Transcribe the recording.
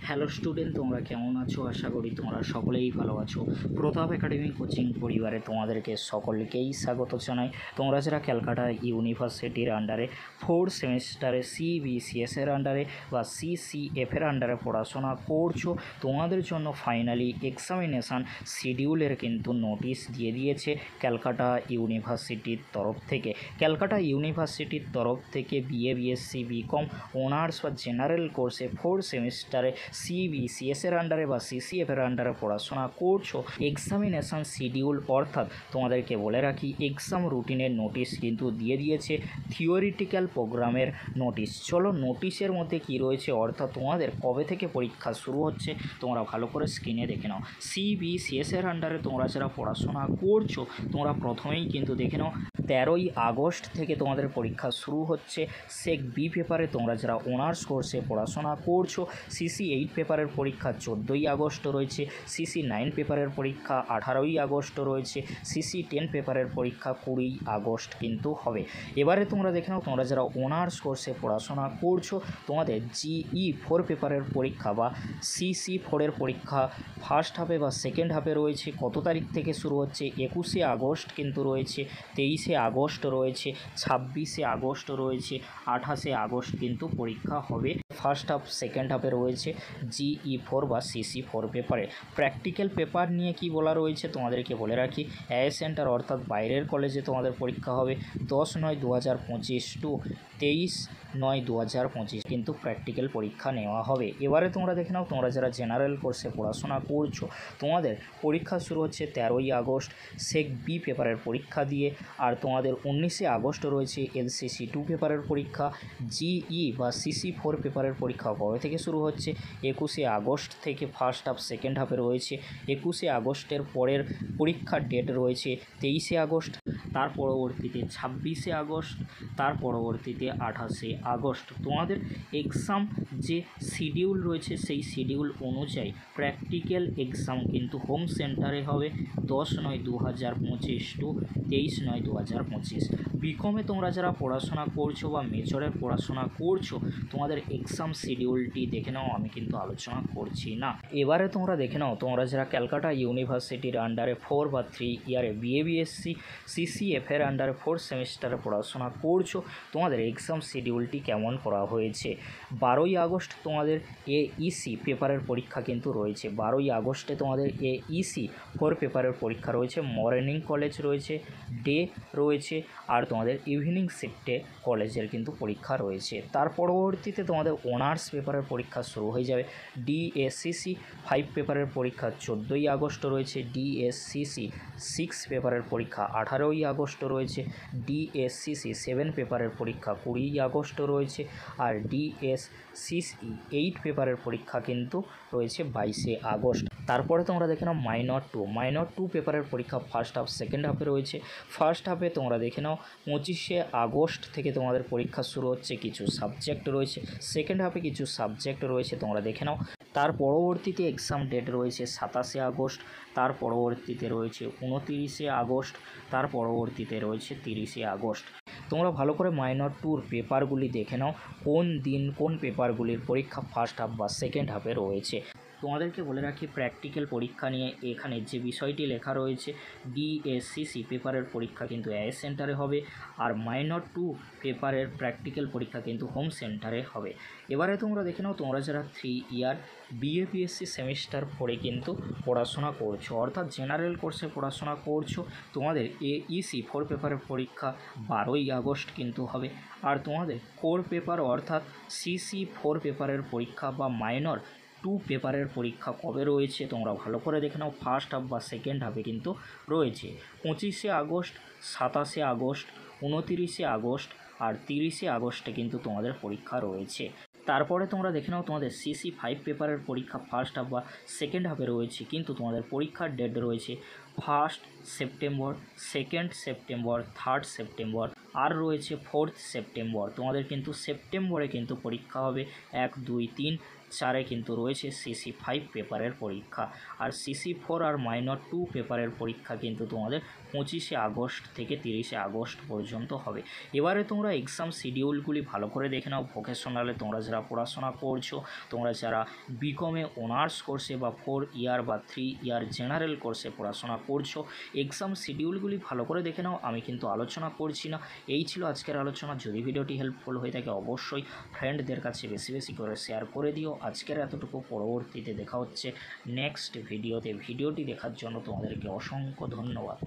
Hello student, তোমরা কেমন আছো? আশা করি তোমরা সকলেই ভালো আছো। প্রতাপ একাডেমি কোচিং পরিবারে তোমাদেরকে সকলকেই স্বাগত জানাই। তোমরা যারা ক্যালকাটা ইউনিভার্সিটির আন্ডারে 4th সেমিস্টারে সিবিসিএসের আন্ডারে বা সিসিএফের আন্ডারে পড়াশোনা করছো, তোমাদের জন্য ফাইনালি এক্সামিনেশান শিডিউলের কিন্তু নোটিশ দিয়ে দিয়েছে ক্যালকাটা ইউনিভার্সিটির তরফ থেকে। ক্যালকাটা ইউনিভার্সিটির তরফ থেকে বিএ, বিএসসি, বিকম, অনার্স বা জেনারেল কোর্সে 4th সেমিস্টারে সিবিসিএসের আন্ডারে বা সিসিএফের আন্ডারে পড়াশোনা করছো, এক্সামিনেশান শিডিউল অর্থাৎ তোমাদেরকে বলে রাখি এক্সাম রুটিনের নোটিশ কিন্তু দিয়ে দিয়েছে, থিওরিটিক্যাল প্রোগ্রামের নোটিশ। চলো নোটিশের মধ্যে কি রয়েছে, অর্থাৎ তোমাদের কবে থেকে পরীক্ষা শুরু হচ্ছে তোমরা ভালো করে স্ক্রিনে দেখে নাও। সিবিসিএসের আন্ডারে তোমরা যারা পড়াশোনা করছো তোমরা প্রথমেই কিন্তু দেখে নাও 13ই আগস্ট থেকে তোমাদের পরীক্ষা শুরু হচ্ছে। সেক বি পেপারে তোমরা যারা অনার্স কোর্সে পড়াশোনা করছো, সিসি 8 পেপারের পরীক্ষা 14ই আগস্ট রয়েছে, সিসি 9 পেপারের পরীক্ষা 18ই আগস্ট রয়েছে, সিসি 10 পেপারের পরীক্ষা 20ই আগস্ট কিন্তু হবে। এবারে তোমরা দেখে নাও তোমরা যারা অনার্স কোর্সে পড়াশোনা করছো তোমাদের GE4 পেপারের পরীক্ষা বা CC4 পরীক্ষা ফার্স্ট হাফে বা সেকেন্ড হাফে রয়েছে। কত তারিখ থেকে শুরু হচ্ছে? 21শে আগস্ট কিন্তু রয়েছে, 23শে আগস্ট রয়েছে, 26শে আগস্ট রয়েছে, 28শে আগস্ট কিন্তু পরীক্ষা হবে। ফার্স্ট হাফ সেকেন্ড হাফে রয়েছে GE4 বা CC4 পেপারে। প্র্যাকটিক্যাল পেপার নিয়ে কি বলা রয়েছে তোমাদেরকে বলে রাখি, এআই সেন্টার অর্থাৎ বাইরের কলেজে তোমাদের পরীক্ষা হবে 10/9/2025 টু 23/9/2025 কিন্তু প্র্যাকটিক্যাল পরীক্ষা নেওয়া হবে। এবারে তোমরা দেখে নাও তোমরা যারা জেনারেল কোর্সে পড়াশোনা করছো তোমাদের পরীক্ষা শুরু হচ্ছে 13ই আগস্ট সেক বি পেপারের পরীক্ষা দিয়ে, আর তোমাদের 19শে আগস্ট রয়েছে LCC2 পেপারের পরীক্ষা। GE বা CC4 পেপারের পরীক্ষা কবে থেকে শুরু হচ্ছে? 21শে আগস্ট থেকে ফার্স্ট হাফ সেকেন্ড হাফে রয়েছে। 21শে আগস্টের পরের পরীক্ষার ডেট রয়েছে 23শে আগস্ট, তার পরবর্তীতে 26শে আগস্ট, তার পরবর্তীতে 28শে আগস্ট। তোমাদের এক্সাম যে শিডিউল রয়েছে সেই শিডিউল অনুযায়ী প্র্যাকটিক্যাল এক্সাম কিন্তু হোম সেন্টারে হবে 10/9/2025 টু 23/9/2025। বিকমে তোমরা যারা পড়াশোনা করছো বা মেজরের পড়াশোনা করছো তোমাদের এক্সাম শিডিউলটি দেখে নাও, আমি কিন্তু আলোচনা করছি না। এবারে তোমরা দেখে নাও তোমরা যারা ক্যালকাটা ইউনিভার্সিটির আন্ডারে 4 বা 3 ইয়ারে বিএ, বিএসসি, সিসিএফের আন্ডারে 4th সেমিস্টারে পড়াশোনা করছো তোমাদের এক্সাম শিডিউলটি কেমন করা হয়েছে। 12ই আগস্ট তোমাদের AEC পেপারের পরীক্ষা কিন্তু রয়েছে। 12ই আগস্টে তোমাদের AEC4 পেপারের পরীক্ষা রয়েছে। মর্নিং কলেজ রয়েছে, ডে রয়েছে, আর তোমাদের ইভিনিং শিফটে কলেজের কিন্তু পরীক্ষা রয়েছে। তার পরবর্তীতে তোমাদের অনার্স পেপারের পরীক্ষা শুরু হয়ে যাবে। DSCC5 পেপারের পরীক্ষা 14ই আগস্ট রয়েছে, DSCC6 পেপারের পরীক্ষা 18ই আগস্ট রয়েছে, DSCC7 পেপারের পরীক্ষা 20ই আগস্ট রয়েছে, আর DSCC8 পেপারের পরীক্ষা কিন্তু রয়েছে 22শে আগস্ট। তারপরে তোমরা দেখে নাও মাইনর টু পেপারের পরীক্ষা ফার্স্ট হাফ সেকেন্ড হাফে রয়েছে। ফার্স্ট হাফে তোমরা দেখে নাও 25শে আগস্ট থেকে তোমাদের পরীক্ষা শুরু হচ্ছে, কিছু সাবজেক্ট রয়েছে। সেকেন্ড হাফে কিছু সাবজেক্ট রয়েছে তোমরা দেখে নাও। তার পরবর্তীতে এক্সাম ডেট রয়েছে 27শে আগস্ট, তার পরবর্তীতে রয়েছে 29শে আগস্ট, তার পরবর্তীতে রয়েছে 30শে আগস্ট। তোমরা ভালো করে মাইনর টুর পেপারগুলি দেখে নাও কোন দিন কোন পেপারগুলির পরীক্ষা ফার্স্ট হাফ বা সেকেন্ড হাফে রয়েছে। তোমাদেরকে বলে রাখি প্র্যাকটিক্যাল পরীক্ষা নিয়ে এখানে যে বিষয়টি লেখা রয়েছে, DSCC পেপারের পরীক্ষা কিন্তু এআই সেন্টারে হবে, আর মাইনর টু পেপারের প্র্যাকটিক্যাল পরীক্ষা কিন্তু হোম সেন্টারে হবে। এবারে তোমরা দেখে নাও তোমরা যারা 3 ইয়ার বিএ, বিএসসি সেমিস্টার 4 কিন্তু পড়াশোনা করছো অর্থাৎ জেনারেল কোর্সে পড়াশোনা করছো তোমাদের AEC4 পেপারের পরীক্ষা 12ই আগস্ট কিন্তু হবে। আর তোমাদের কোর পেপার অর্থাৎ CC4 পেপারের পরীক্ষা বা মাইনর 2 পেপারের পরীক্ষা কবে রয়েছে তোমরা ভালো করে দেখে নাও। ফার্স্ট হাফ বা সেকেন্ড হাফে কিন্তু রয়েছে 25শে আগস্ট, 27শে আগস্ট, 29শে আগস্ট, আর 30শে আগস্টে কিন্তু তোমাদের পরীক্ষা রয়েছে। তারপরে তোমরা দেখে নাও তোমাদের CC5 পেপারের পরীক্ষা ফার্স্ট হাফ বা সেকেন্ড হাফে রয়েছে, কিন্তু তোমাদের পরীক্ষার ডেট রয়েছে 1 সেপ্টেম্বর, 2 সেপ্টেম্বর, 3 সেপ্টেম্বর, আর রয়েছে 4 সেপ্টেম্বর। তোমাদের কিন্তু সেপ্টেম্বরে কিন্তু পরীক্ষা হবে 1, 2, 3, 4-এ কিন্তু রয়েছে CC5 পেপারের পরীক্ষা। আর CC4 আর মাইনর 2 পেপারের পরীক্ষা কিন্তু তোমাদের 25শে আগস্ট থেকে 30শে আগস্ট পর্যন্ত হবে। এবারে তোমরা এক্সাম শিডিউলগুলি ভালো করে দেখে নাও। ভোকেশনালে তোমরা যারা পড়াশোনা করছো, তোমরা যারা বিকমে অনার্স কোর্সে বা 4 ইয়ার বা 3 ইয়ার জেনারেল কোর্সে পড়াশোনা করছো, এক্সাম শিডিউলগুলি ভালো করে দেখে নাও। আমি কিন্তু আলোচনা করছি না। এই ছিল আজকের আলোচনা। যদি ভিডিওটি হেল্পফুল হয়ে থাকে অবশ্যই ফ্রেন্ডদের কাছে বেশি বেশি করে শেয়ার করে দিও। আজকের এতটুকু, পরবর্তীতে দেখা হচ্ছে নেক্সট ভিডিওতে। ভিডিওটি দেখার জন্য তোমাদেরকে অসংখ্য ধন্যবাদ।